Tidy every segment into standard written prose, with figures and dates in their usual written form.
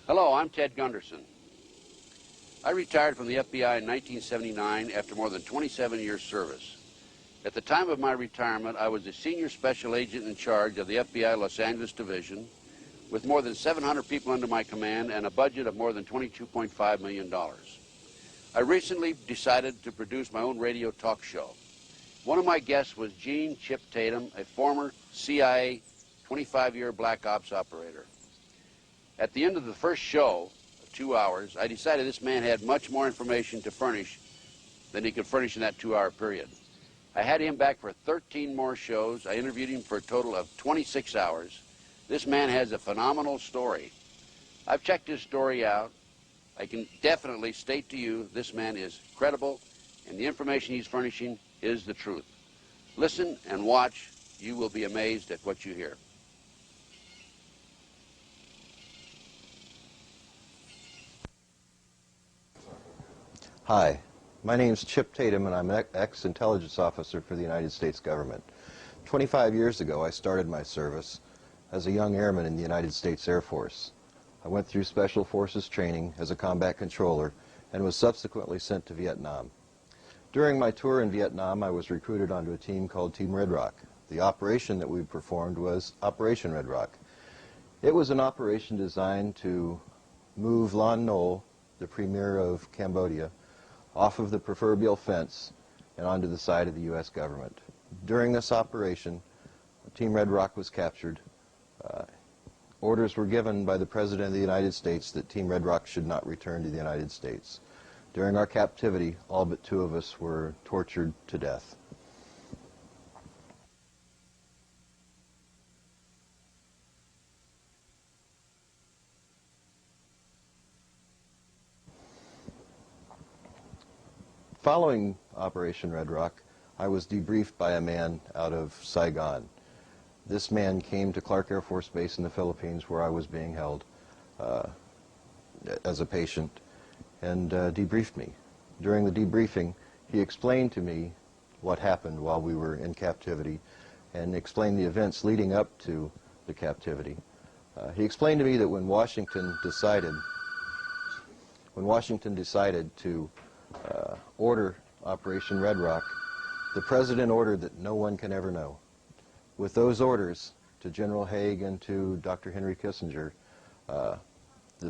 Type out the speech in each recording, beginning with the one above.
Hello, I'm Ted Gunderson. I retired from the FBI in 1979 after more than 27 years service. At the time of my retirement, I was the senior special agent in charge of the FBI Los Angeles Division with more than 700 people under my command and a budget of more than $22.5 million. I recently decided to produce my own radio talk show. One of my guests was Gene Chip Tatum, a former CIA 25-year Black Ops operator. At the end of the first show, 2 hours, I decided this man had much more information to furnish than he could furnish in that 2-hour period. I had him back for 13 more shows. I interviewed him for a total of 26 hours. This man has a phenomenal story. I've checked his story out. I can definitely state to you this man is credible, and the information he's furnishing is the truth. Listen and watch. You will be amazed at what you hear. Hi, my name's Chip Tatum, and I'm an ex-intelligence officer for the United States government. 25 years ago, I started my service as a young airman in the United States Air Force. I went through Special Forces training as a combat controller and was subsequently sent to Vietnam. During my tour in Vietnam, I was recruited onto a team called Team Red Rock. The operation that we performed was Operation Red Rock. It was an operation designed to move Lon Nol, the premier of Cambodia, off of the proverbial fence and onto the side of the U.S. government. During this operation, Team Red Rock was captured. Orders were given by the President of the United States that Team Red Rock should not return to the United States. During our captivity, all but 2 of us were tortured to death. Following Operation Red Rock, I was debriefed by a man out of Saigon. This man came to Clark Air Force Base in the Philippines, where I was being held as a patient, and debriefed me. During the debriefing, he explained to me what happened while we were in captivity and explained the events leading up to the captivity. He explained to me that when Washington decided to order Operation Red Rock, the President ordered that no one can ever know. With those orders to General Haig and to Dr. Henry Kissinger, the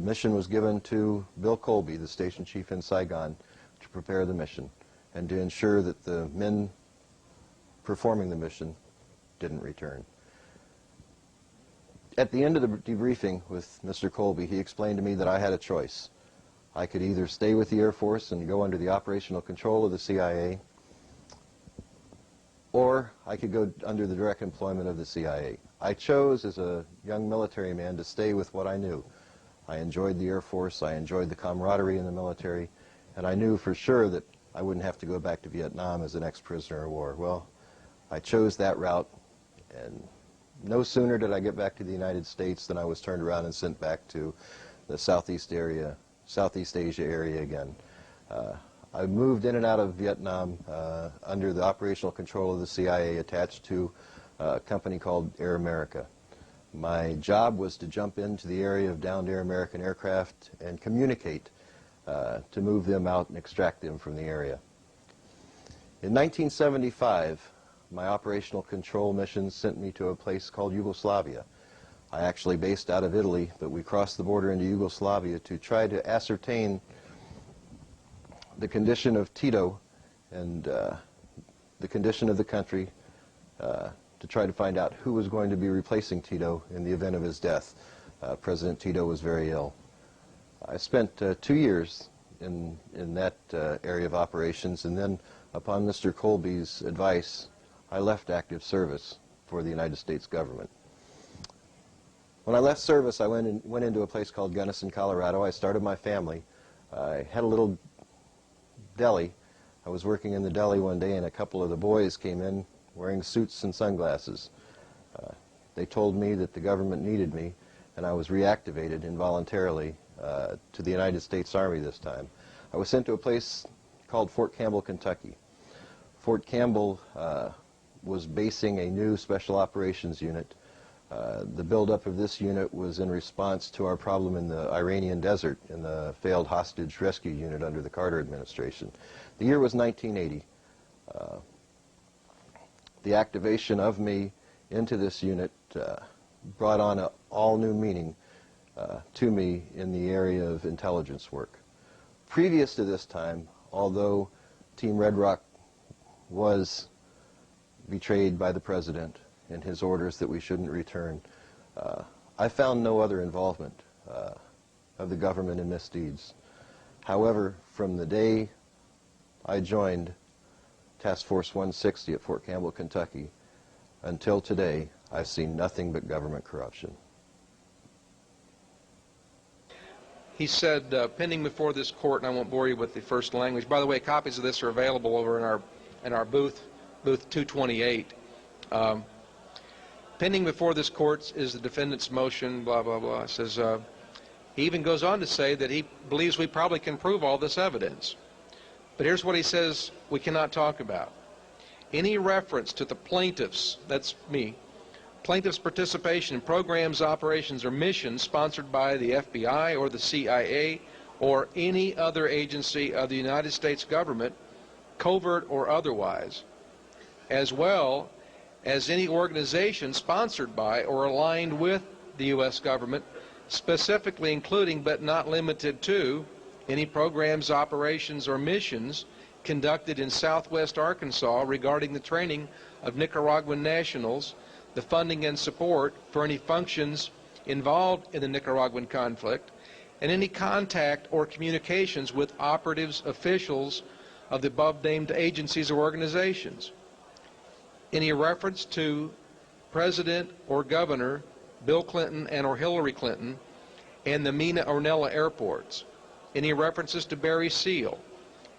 mission was given to Bill Colby, the station chief in Saigon, to prepare the mission and to ensure that the men performing the mission didn't return. At the end of the debriefing with Mr. Colby, he explained to me that I had a choice. I could either stay with the Air Force and go under the operational control of the CIA, or I could go under the direct employment of the CIA. I chose, as a young military man, to stay with what I knew. I enjoyed the Air Force, I enjoyed the camaraderie in the military, and I knew for sure that I wouldn't have to go back to Vietnam as an ex-prisoner of war. Well, I chose that route, and no sooner did I get back to the United States than I was turned around and sent back to the Southeast Asia area again. I moved in and out of Vietnam under the operational control of the CIA, attached to a company called Air America. My job was to jump into the area of downed Air American aircraft and communicate to move them out and extract them from the area. In 1975, my operational control mission sent me to a place called Yugoslavia. I actually based out of Italy, but we crossed the border into Yugoslavia to try to ascertain the condition of Tito and the condition of the country, to try to find out who was going to be replacing Tito in the event of his death. President Tito was very ill. I spent 2 years in that area of operations, and then upon Mr. Colby's advice, I left active service for the United States government. When I left service, I went into a place called Gunnison, Colorado. I started my family. I had a little deli. I was working in the deli one day, and a couple of the boys came in wearing suits and sunglasses. They told me that the government needed me, and I was reactivated involuntarily to the United States Army this time. I was sent to a place called Fort Campbell, Kentucky. Fort Campbell was basing a new special operations unit The buildup of this unit was in response to our problem in the Iranian desert in the failed hostage rescue unit under the Carter administration. The year was 1980. The activation of me into this unit brought on an all-new meaning to me in the area of intelligence work. Previous to this time, although Team Red Rock was betrayed by the President in his orders that we shouldn't return, I found no other involvement of the government in misdeeds. However, from the day I joined Task Force 160 at Fort Campbell, Kentucky, until today, I've seen nothing but government corruption. He said, pending before this court, and I won't bore you with the first language. By the way, copies of this are available over in our booth 228. Pending before this court is the defendant's motion, blah, blah, blah. It says, he even goes on to say that he believes we probably can prove all this evidence. But here's what he says we cannot talk about. Any reference to the plaintiffs, that's me, plaintiffs' participation in programs, operations, or missions sponsored by the FBI or the CIA or any other agency of the United States government, covert or otherwise, as well as any organization sponsored by or aligned with the U.S. government, specifically including but not limited to any programs, operations, or missions conducted in southwest Arkansas regarding the training of Nicaraguan nationals, the funding and support for any functions involved in the Nicaraguan conflict, and any contact or communications with operatives, officials of the above-named agencies or organizations. Any reference to President or Governor Bill Clinton and or Hillary Clinton and the Mina Ornella airports. Any references to Barry Seal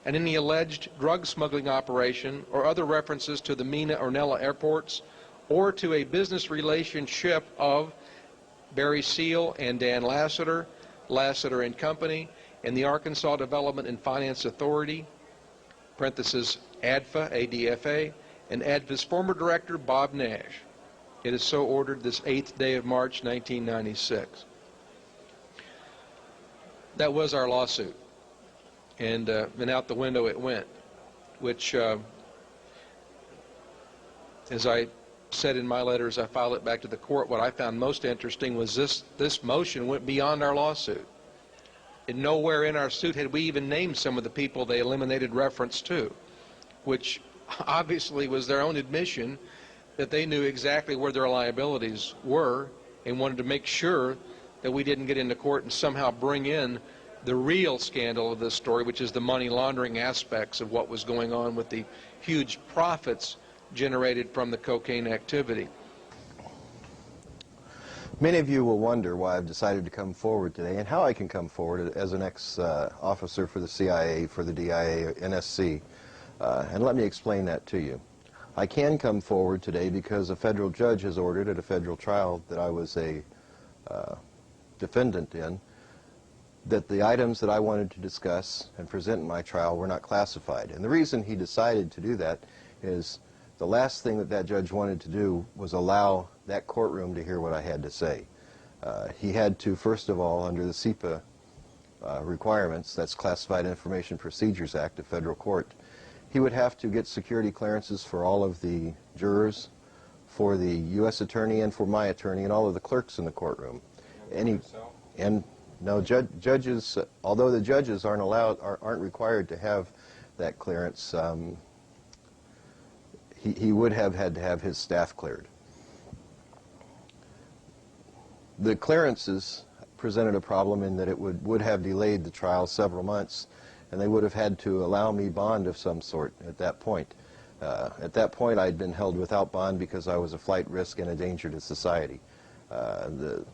and any alleged drug smuggling operation or other references to the Mina Ornella airports or to a business relationship of Barry Seal and Dan Lassiter, Lassiter and Company, and the Arkansas Development and Finance Authority, parenthesis ADFA, ADFA, and ADFA's former director, Bob Nash. It is so ordered this 8th day of March, 1996. That was our lawsuit. And out the window it went, which, as I said in my letter as I filed it back to the court, what I found most interesting was this motion went beyond our lawsuit. And nowhere in our suit had we even named some of the people they eliminated reference to, which obviously was their own admission that they knew exactly where their liabilities were and wanted to make sure that we didn't get into court and somehow bring in the real scandal of this story, which is the money laundering aspects of what was going on with the huge profits generated from the cocaine activity. Many of you will wonder why I've decided to come forward today and how I can come forward as an ex-officer for the CIA, for the DIA, NSC, and let me explain that to you. I can come forward today because a federal judge has ordered at a federal trial that I was a defendant in, that the items that I wanted to discuss and present in my trial were not classified. And the reason he decided to do that is the last thing that that judge wanted to do was allow that courtroom to hear what I had to say. He had to, first of all, under the CIPA requirements, that's Classified Information Procedures Act of federal court, he would have to get security clearances for all of the jurors, for the U.S. attorney, and for my attorney, and all of the clerks in the courtroom. No, judges, although the judges aren't required to have that clearance, he would have had to have his staff cleared. The clearances presented a problem in that it would have delayed the trial several months, and they would have had to allow me bond of some sort at that point. At that point, I'd been held without bond because I was a flight risk and a danger to society. The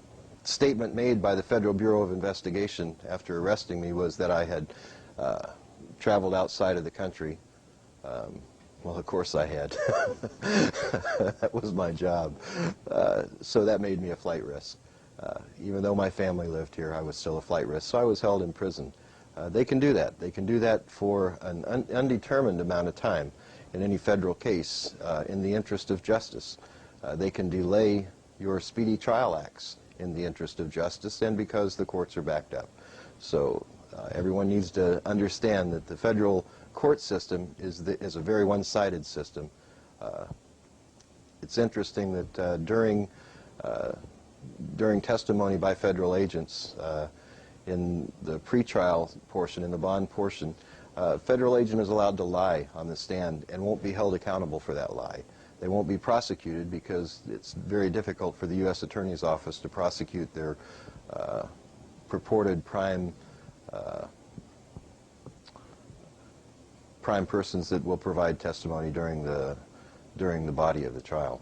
statement made by the Federal Bureau of Investigation after arresting me was that I had traveled outside of the country. Well, of course I had. That was my job. So that made me a flight risk. Even though my family lived here, I was still a flight risk. So I was held in prison. They can do that. They can do that for an undetermined amount of time in any federal case in the interest of justice. They can delay your Speedy Trial Acts in the interest of justice and because the courts are backed up. So everyone needs to understand that the federal court system is a very one-sided system. It's interesting that during testimony by federal agents in the pretrial portion, in the bond portion, federal agent is allowed to lie on the stand and won't be held accountable for that lie. They won't be prosecuted because it's very difficult for the U.S. Attorney's Office to prosecute their purported prime persons that will provide testimony during the body of the trial.